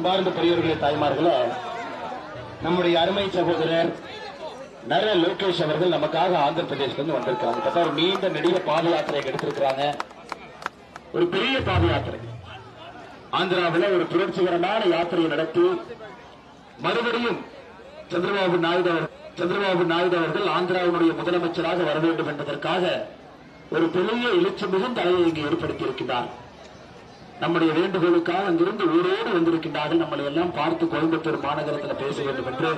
அன்பார்ந்த பெரியவர்களே, தாய்மார்களே, நம்முடைய அருமை சகோதரர் நர லோகேஷ் அவர்கள் நமக்காக ஆந்திர பிரதேசத்திலிருந்து வந்திருக்காங்க. ஒரு நீண்ட நெடிய பாத யாத்திரை எடுத்திருக்கிறாங்க. ஒரு பெரிய பாத யாத்திரை. ஆந்திராவில் ஒரு புரட்சிகரமான யாத்திரையை நடத்தி மறுபடியும் சந்திரபாபு நாயுடு அவர்கள் ஆந்திராவினுடைய முதலமைச்சராக வர வேண்டும் என்பதற்காக ஒரு பெரிய எழுச்சி மிகுந்த தலையை இங்கு ஏற்படுத்தி இருக்கின்றார். நம்முடைய வேண்டுகோளுக்காக அங்கிருந்து ஊரோடு வந்திருக்கின்றார்கள். நம்மளை எல்லாம் பார்த்து கோயம்புத்தூர் மாநகரத்தில் பேச வேண்டும் என்று.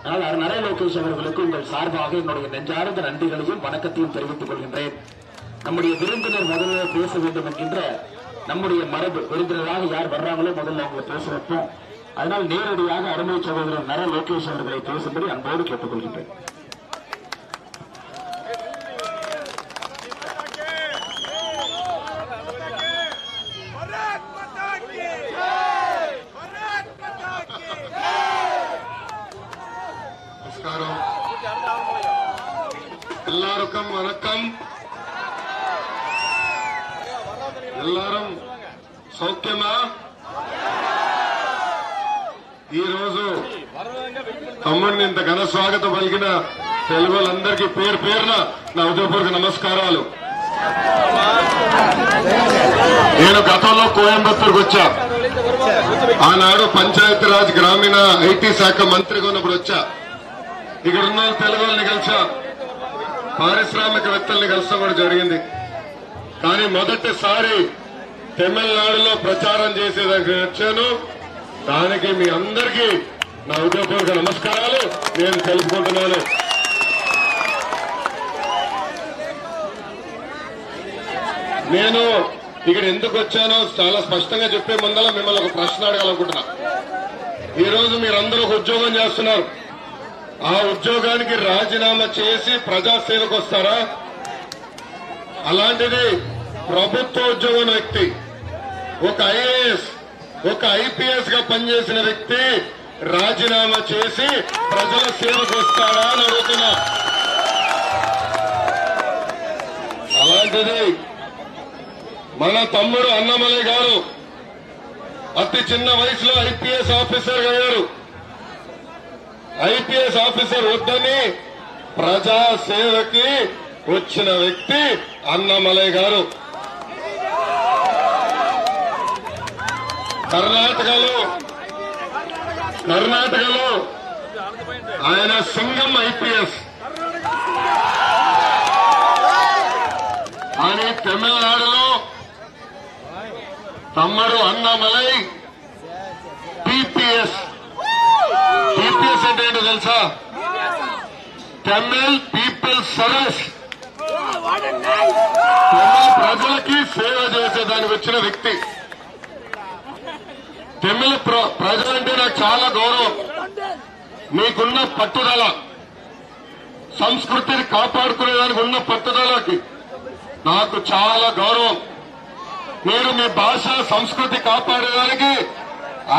அதனால் நர லோகேஷ் அவர்களுக்கு உங்கள் சார்பாக என்னுடைய நெஞ்சார்ந்த நன்றிகளையும் வணக்கத்தையும் தெரிவித்துக் கொள்கின்றேன். நம்முடைய விருந்தினர் முதல்ல பேச வேண்டும் என்கின்ற நம்முடைய மரபு. விருந்தினராக யார் வர்றாங்களோ முதல்ல அவங்களை பேச வைப்போம். அதனால் நேரடியாக அருமை சகோதரர் நர லோகேஷ் அவர்களை பேசும்படி அன்போடு கேட்டுக் கொள்கின்றேன். எல்லாருக்கும் வணக்கம். எல்லாரும் సౌఖ్యమా? ఈ రోజు తమ్ముడిని ఇంత ఘన స్వాగతం పలికిన తెలుగు వాళ్ళందరికీ పేరు పేరున నా హృదయపూర్వక నమస్కారాలు. నేను గతంలో కోయంబత్తూరుకు వచ్చా. ఆనాడు పంచాయతీరాజ్ గ్రామీణ ఐటీ శాఖ మంత్రిగా ఉన్నప్పుడు వచ్చా. ఇక్కడ ఉన్న తెలుగు వాళ్ళని కలిసా, పారిశ్రామికవేత్తల్ని కలసడం కూడా జరిగింది. కానీ మొదటిసారి తమిళనాడులో ప్రచారం చేసేదానికి వచ్చాను. దానికి మీ అందరికీ నా హృదయపూర్వక నమస్కారాలు నేను తెలుసుకుంటున్నాను. నేను ఇక్కడ ఎందుకు వచ్చానో చాలా స్పష్టంగా చెప్పే ముందర మిమ్మల్ని ఒక ప్రశ్న అడగాలనుకుంటున్నా. ఈ రోజు మీరందరూ ఒక ఉద్యోగం చేస్తున్నారు. ఆ ఉద్యోగానికి రాజీనామా చేసి ప్రజాసేవకు వస్తారా? అలాంటిది ప్రభుత్వ ఉద్యోగం వ్యక్తి, ఒక ఐఏఎస్, ఒక ఐపీఎస్ గా పనిచేసిన వ్యక్తి రాజీనామా చేసి ప్రజల సేవకు వస్తారా అని అడుగుతున్నా. అలాంటిది మన తమ్ముడు అన్నమలై గారు అతి చిన్న వయసులో ఐపీఎస్ ఆఫీసర్ అయ్యారు. ఐపీఎస్ ఆఫీసర్ వద్దని ప్రజాసేవకి వచ్చిన వ్యక్తి అన్నమలై గారు. కర్ణాటకలో ఆయన సింగం ఐపీఎస్ అని, తమిళనాడులో తమ్ముడు అన్నమలై పీపీఎస్. పీపీఎస్ అంటే ఏంటో తెలుసా? Tamil people service. తమిళ ప్రజలకి సేవ చేసేదానికి వచ్చిన వ్యక్తి. తమిళ ప్రజలంటే నాకు చాలా గౌరవం. మీకున్న పట్టుదల, సంస్కృతిని కాపాడుకునేదానికి ఉన్న పట్టుదలకి నాకు చాలా గౌరవం. మీరు మీ భాష సంస్కృతి కాపాడేదానికి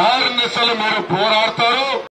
ఆర్నిసలు మీరు పోరాడతారు.